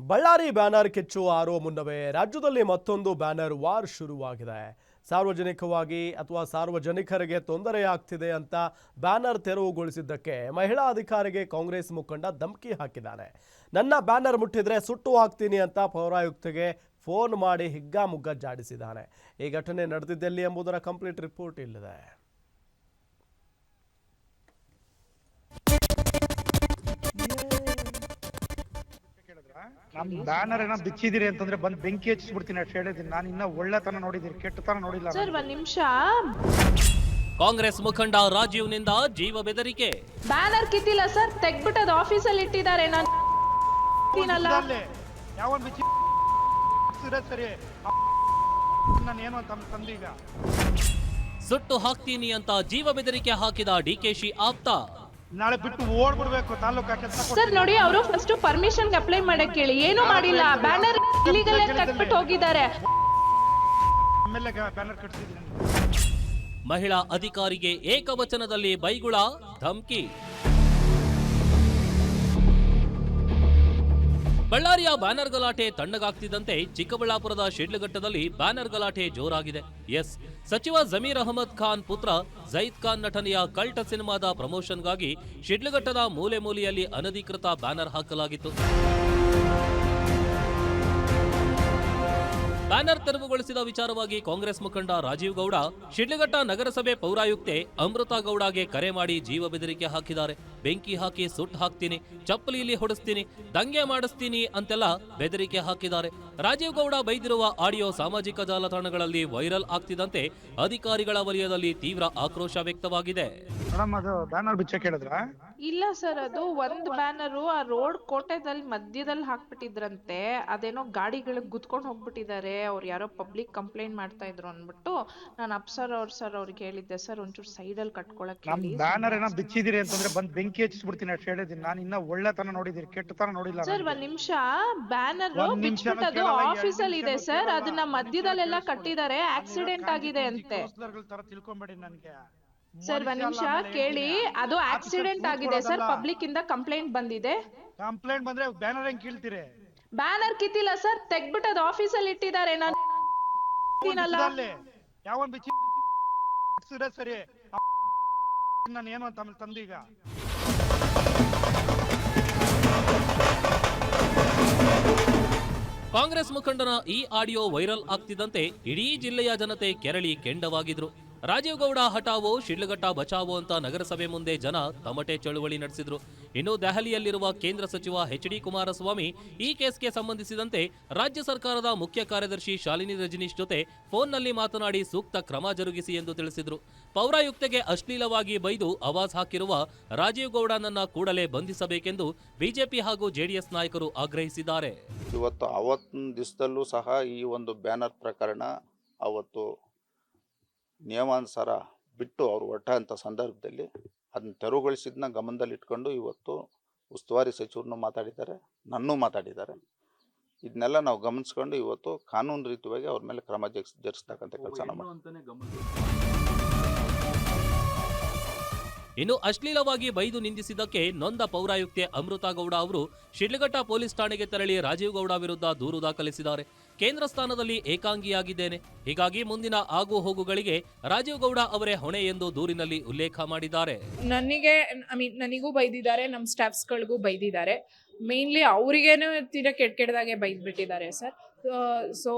Ballari banner ಕಿಚ್ಚು ಆರೋ ಮುನ್ನವೇ ರಾಜ್ಯದಲ್ಲಿ ಮತ್ತೊಂದು ಬ್ಯಾನರ್ ವಾರ್ ಶುರುವಾಗಿದೆ. ಸಾರ್ವಜನಿಕವಾಗಿ ಅಥವಾ ಸಾರ್ವಜನಿಕರಿಗೆ ತೊಂದರೆಯಾಗ್ತಿದೆ ಅಂತ ಬ್ಯಾನರ್ ತೆರವುಗೊಳಿಸಿದ್ದಕ್ಕೆ ಮಹಿಳಾ ಅಧಿಕಾರಿಗೆ ಕಾಂಗ್ರೆಸ್ ಮುಖಂಡ ಧಮಕಿ ಹಾಕಿದ್ದಾನೆ. ನನ್ನ ಬ್ಯಾನರ್ ಮುಟ್ಟಿದ್ರೆ ಸುಟ್ಟು ಹಾಕ್ತೀನಿ ಅಂತ ಪೌರಾಯುಕ್ತಗೆ ಫೋನ್ ಮಾಡಿ ಹಿಗ್ಗಾಮುಗ್ಗಾ ಜಾಡಿಸಿದ್ದಾನೆ. ಈ ಘಟನೆ ನಡೆದಿದ್ದೆಲ್ಲಿ ಎಂಬುದರ ಕಂಪ್ಲೀಟ್ ರಿಪೋರ್ಟ್ ಇಲ್ಲಿದೆ. ನಮ್ ಬ್ಯಾನರ್ ಏನೋ ಬಿಚ್ಚಿದಿರಿ ಅಂತಂದ್ರೆ ಬಂದ್ ಬೆಂಕಿ ಹಚ್ಚಿಸ್ಬಿಡ್ತೀನಿ ಅಂತ ಹೇಳಿದೀನಿ. ನಾನು ಇನ್ನ ಒಳ್ಳೆತನ ನೋಡಿದೀನಿ, ಕೆಟ್ಟತನ ನೋಡಿಲ್ಲ ಸರ್. ಒಂದ್ ನಿಮಿಷ. ಕಾಂಗ್ರೆಸ್ ಮುಖಂಡ ರಾಜೀವ್ ನಿಂದ ಜೀವ ಬೆದರಿಕೆ. ಬ್ಯಾನರ್ ಕಿತ್ತಿಲ್ಲ ಸರ್, ತೆಗ್ಬಿಟ್ಟದ ಆಫೀಸಲ್ಲಿ ಇಟ್ಟಿದ್ದಾರೆ. ನಾನು ಯಾವನ್ ಬಿಚ್ಚಿ ಸರಿ ನಾನು ಏನು ಅಂತ ತಂದೀಗ ಸುಟ್ಟು ಹಾಕ್ತೀನಿ ಅಂತ ಜೀವ ಬೆದರಿಕೆ ಹಾಕಿದ ಡಿಕೆಶಿ ಆಪ್ತ. ನಾಳೆ ಬಿಟ್ಟು ಓಡ್ಬಿಡ್ಬೇಕು ತಾಲೂಕಾ ಕೆಲಸ. ಸರ್ ನೋಡಿ, ಅವರು ಫಸ್ಟ್ ಪರ್ಮಿಷನ್ ಅಪ್ಲೈ ಮಾಡಕ್ ಹೇಳಿ, ಏನು ಮಾಡಿಲ್ಲ. ಬ್ಯಾನರ್ ಇಲ್ಲಿಗಲ್ ಕಟ್ಬಿಟ್ಟು ಹೋಗಿದ್ದಾರೆ. ಬ್ಯಾನರ್ ಕಟ್ಸಿದ್ದೀನಿ. ಮಹಿಳಾ ಅಧಿಕಾರಿಗೆ ಏಕವಚನದಲ್ಲಿ ಬೈಗುಳ, ಧಮಕಿ. ಬಳ್ಳಾರಿಯ ಬ್ಯಾನರ್ ಗಲಾಟೆ ತಣ್ಣಗಾಗ್ತಿದ್ದಂತೆ ಚಿಕ್ಕಬಳ್ಳಾಪುರದ ಶಿಡ್ಲಘಟ್ಟದಲ್ಲಿ ಬ್ಯಾನರ್ ಗಲಾಟೆ ಜೋರಾಗಿದೆ. ಎಸ್, ಸಚಿವ ಜಮೀರ್ ಅಹಮದ್ ಖಾನ್ ಪುತ್ರ ಜೈದ್ ಖಾನ್ ನಟನೆಯ ಕಲ್ಟ್ ಸಿನಿಮಾದ ಪ್ರಮೋಷನ್ಗಾಗಿ ಶಿಡ್ಲಘಟ್ಟದ ಮೂಲೆ ಮೂಲೆಯಲ್ಲಿ ಅನಧಿಕೃತ ಬ್ಯಾನರ್ ಹಾಕಲಾಗಿತ್ತು. ಬ್ಯಾನರ್ ತೆರವುಗೊಳಿಸಿದ ವಿಚಾರವಾಗಿ ಕಾಂಗ್ರೆಸ್ ಮುಖಂಡ ರಾಜೀವ್ ಗೌಡ ಶಿಡ್ಲಘಟ್ಟ ನಗರಸಭೆ ಪೌರಾಯುಕ್ತೆ ಅಮೃತಾ ಗೌಡಗೆ ಕರೆ ಮಾಡಿ ಜೀವ ಬೆದರಿಕೆ ಹಾಕಿದ್ದಾರೆ. ಬೆಂಕಿ ಹಾಕಿ ಸುಟ್ಟು ಹಾಕ್ತೀನಿ, ಚಪ್ಪಲಿಯಲ್ಲಿ ಹೊಡಿಸ್ತೀನಿ, ದಂಗೆ ಮಾಡಿಸ್ತೀನಿ ಅಂತೆಲ್ಲ ಬೆದರಿಕೆ ಹಾಕಿದ್ದಾರೆ. ರಾಜೀವ್ ಗೌಡ ಬೈದಿರುವ ಆಡಿಯೋ ಸಾಮಾಜಿಕ ಜಾಲತಾಣಗಳಲ್ಲಿ ವೈರಲ್ ಆಗ್ತಿದ್ದಂತೆ ಅಧಿಕಾರಿಗಳ ವಲಯದಲ್ಲಿ ತೀವ್ರ ಆಕ್ರೋಶ ವ್ಯಕ್ತವಾಗಿದೆ. ಇಲ್ಲ ಸರ್, ಅದು ಒಂದ್ ಬ್ಯಾನರು ಆ ರೋಡ್ ಕೋಟೆದಲ್ಲಿ ಮಧ್ಯದಲ್ಲಿ ಹಾಕ್ಬಿಟ್ಟಿದ್ರಂತೆ. ಅದೇನೋ ಗಾಡಿಗಳಿಗೆ ಗುದ್ಕೊಂಡು ಹೋಗ್ಬಿಟ್ಟಿದ್ದಾರೆ. ಅವ್ರು ಯಾರೋ ಪಬ್ಲಿಕ್ ಕಂಪ್ಲೇಂಟ್ ಮಾಡ್ತಾ ಇದ್ರು ಅಂದ್ಬಿಟ್ಟು ನಾನು ಅಪ್ಸರ್ ಅವ್ರಿಗೆ ಹೇಳಿದ್ದೆ, ಸರ್ ಒಂಚೂರು ಸೈಡ್ ಅಲ್ಲಿ ಕಟ್ಕೊಳಕ್ಕೆ ಹೇಳಿ. ಬ್ಯಾನರ್ ಏನೋ ಬಿಚ್ಚಿದಿರಿ ಅಂತಂದ್ರೆ ಬಂದ್ ಬೆಂಕಿ ಹಚ್ಚಿಸ್ಬಿಡ್ತೀನಿ ಅಂತ ಹೇಳಿದೀನಿ. ನಾನು ಇನ್ನ ಒಳ್ಳೆತನ ನೋಡಿದೀನಿ, ಕೆಟ್ಟತನ ನೋಡಿಲ್ಲ. ಸರ್ ಒಂದ್ ನಿಮಿಷ. ಬ್ಯಾನರ್ ಬಿಚ್ಬಿಟ್ಟದು ಆಫೀಸಲ್ಲಿ ಇದೆ ಸರ್, ಅದನ್ನ ಮಧ್ಯದಲ್ಲೆಲ್ಲ ಕಟ್ಟಿದ್ದಾರೆ. ಆಕ್ಸಿಡೆಂಟ್ ಆಗಿದೆ ಅಂತೆ. ತಿಳ್ಕೊಂಬೇಡಿ ನನ್ಗೆ. ಸರ್ ಒಂದ್ ನಿಮಿಷ ಕೇಳಿ, ಅದು ಆಕ್ಸಿಡೆಂಟ್ ಆಗಿದೆ ಸರ್. ಪಬ್ಲಿಕ್ ಇಂದ ಕಂಪ್ಲೇಂಟ್ ಬಂದಿದೆ. ಕಂಪ್ಲೇಂಟ್ ಬಂದ್ರೆ ಬ್ಯಾನರ್ ಹೆಂಗ್ ಕೀಳ್ತೀರಿ? ಬ್ಯಾನರ್ ಕಿತ್ತಿಲ್ಲ ಸರ್, ತೆಗ್ಬಿಟ್ಟದ ಆಫೀಸಲ್ಲಿ ಇಟ್ಟಿದ್ದಾರೆ. ನಾನು ಯಾವನ್ ಬಿಚ್ಚಿ ಸರಿ ನಾನು ಏನು ಅಂತ ತಂದೀಗ. ಕಾಂಗ್ರೆಸ್ ಮುಖಂಡನ ಈ ಆಡಿಯೋ ವೈರಲ್ ಆಗ್ತಿದ್ದಂತೆ ಇಡೀ ಜಿಲ್ಲೆಯ ಜನತೆ ಕೆರಳಿ ಕೆಂಡವಾಗಿದ್ರು. ರಾಜೀವ್ ಗೌಡ ಹಠಾವೋ, ಶಿಡ್ಲಘಟ್ಟ ಬಚಾವೋ ಅಂತ ನಗರಸಭೆ ಮುಂದೆ ಜನ ತಮಟೆ ಚಳುವಳಿ ನಡೆಸಿದ್ರು. ಇನ್ನು ದೆಹಲಿಯಲ್ಲಿರುವ ಕೇಂದ್ರ ಸಚಿವ ಎಚ್.ಡಿ. ಕುಮಾರಸ್ವಾಮಿ ಈ ಕೇಸ್ಗೆ ಸಂಬಂಧಿಸಿದಂತೆ ರಾಜ್ಯ ಸರ್ಕಾರದ ಮುಖ್ಯ ಕಾರ್ಯದರ್ಶಿ ಶಾಲಿನಿ ರಜನೀಶ್ ಜೊತೆ ಫೋನ್ನಲ್ಲಿ ಮಾತನಾಡಿ ಸೂಕ್ತ ಕ್ರಮ ಜರುಗಿಸಿ ಎಂದು ತಿಳಿಸಿದ್ರು. ಪೌರಾಯುಕ್ತೆಗೆ ಅಶ್ಲೀಲವಾಗಿ ಬೈದು ಆವಾಜ್ ಹಾಕಿರುವ ರಾಜೀವ್ ಗೌಡನನ್ನ ಕೂಡಲೇ ಬಂಧಿಸಬೇಕೆಂದು ಬಿಜೆಪಿ ಹಾಗೂ ಜೆಡಿಎಸ್ ನಾಯಕರು ಆಗ್ರಹಿಸಿದ್ದಾರೆ. ಇವತ್ತು ಅವತ್ತಿನ ದಿವಸದಲ್ಲೂ ಸಹ ಈ ಒಂದು ಬ್ಯಾನರ್ ಪ್ರಕರಣ ಅವತ್ತು ನಿಯಮಾನುಸಾರ ಬಿಟ್ಟು ಅವರು ಹೊರಟಂಥ ಸಂದರ್ಭದಲ್ಲಿ ಅದನ್ನ ತೆರವುಗೊಳಿಸಿದ್ನ ಗಮನದಲ್ಲಿಟ್ಕೊಂಡು ಇವತ್ತು ಉಸ್ತುವಾರಿ ಸಚಿವರನ್ನು ಮಾತಾಡಿದ್ದಾರೆ, ನನ್ನೂ ಮಾತಾಡಿದ್ದಾರೆ. ಇದನ್ನೆಲ್ಲ ನಾವು ಗಮನಿಸ್ಕೊಂಡು ಇವತ್ತು ಕಾನೂನು ರೀತಿಯಾಗಿ ಅವ್ರ ಮೇಲೆ ಕ್ರಮ ಜರುಗಿಸ್ತಕ್ಕಂಥ ಕೆಲಸ ಇನ್ನು ಅಶ್ಲೀಲವಾಗಿ ಬೈದು ನಿಂದಿಸಿದ್ದಕ್ಕೆ ನೊಂದ ಪೌರಾಯುಕ್ತೆ ಅಮೃತಾ ಗೌಡ ಅವರು ಶಿಡ್ಲಘಟ್ಟ ಪೊಲೀಸ್ ಠಾಣೆಗೆ ತೆರಳಿ ರಾಜೀವ್ ಗೌಡ ವಿರುದ್ಧ ದೂರು ದಾಖಲಿಸಿದ್ದಾರೆ. ಕೇಂದ್ರ ಸ್ಥಾನದಲ್ಲಿ ಏಕಾಂಗಿಯಾಗಿದ್ದೇನೆ, ಹೀಗಾಗಿ ಮುಂದಿನ ಆಗು ಹೋಗುಗಳಿಗೆ ರಾಜೀವ್ ಗೌಡ ಅವರೇ ಹೊಣೆ ಎಂದು ದೂರಿನಲ್ಲಿ ಉಲ್ಲೇಖ ಮಾಡಿದ್ದಾರೆ. ನನಗೂ ಬೈದಿದ್ದಾರೆ, ನಮ್ಮ ಸ್ಟಾಫ್ಸ್ಗಳಿಗೂ ಬೈದಿದ್ದಾರೆ. ಮೇನ್ಲಿ ಅವರಿಗೇನು ಕೆಟ್ಟದಾಗೆ ಬೈದ್ಬಿಟ್ಟಿದ್ದಾರೆ ಸರ್. ಸೊ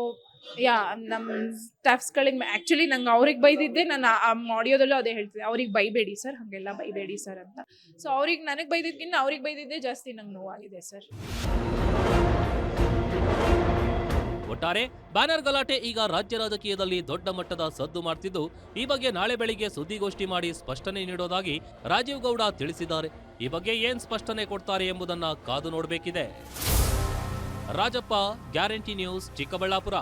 ನಮ್ಮ ಸ್ಟಾಫ್ಸ್ಗಳಿಗೆ ಆ್ಯಕ್ಚುಲಿ ನಂಗೆ ಅವ್ರಿಗೆ ಬೈದಿದ್ದೆ. ನಾನು ಆ ಆಡಿಯೋದಲ್ಲೂ ಅದೇ ಹೇಳ್ತಿದ್ದೆ, ಅವ್ರಿಗೆ ಬೈಬೇಡಿ ಸರ್, ಹಾಗೆಲ್ಲ ಬೈಬೇಡಿ ಸರ್ ಅಂತ. ಸೊ ಅವ್ರಿಗೆ ನನಗೆ ಬೈದಿದ್ಕಿನ್ನ ಅವ್ರಿಗೆ ಬೈದಿದ್ದೆ ಜಾಸ್ತಿ ನಂಗೆ ನೋವಾಗಿದೆ ಸರ್. ಒಟ್ಟಾರೆ ಬ್ಯಾನರ್ ಗಲಾಟೆ ಈಗ ರಾಜ್ಯ ರಾಜಕೀಯದಲ್ಲಿ ದೊಡ್ಡ ಮಟ್ಟದ ಸದ್ದು ಮಾಡ್ತಿದ್ದು, ಈ ಬಗ್ಗೆ ನಾಳೆ ಬೆಳಿಗ್ಗೆ ಸುದ್ದಿಗೋಷ್ಠಿ ಮಾಡಿ ಸ್ಪಷ್ಟನೆ ನೀಡೋದಾಗಿ ರಾಜೀವ್ ಗೌಡ ತಿಳಿಸಿದ್ದಾರೆ. ಈ ಬಗ್ಗೆ ಏನ್ ಸ್ಪಷ್ಟನೆ ಕೊಡ್ತಾರೆ ಎಂಬುದನ್ನ ಕಾದು ನೋಡಬೇಕಿದೆ. Rajappa, Guarantee News, Chikkaballapur.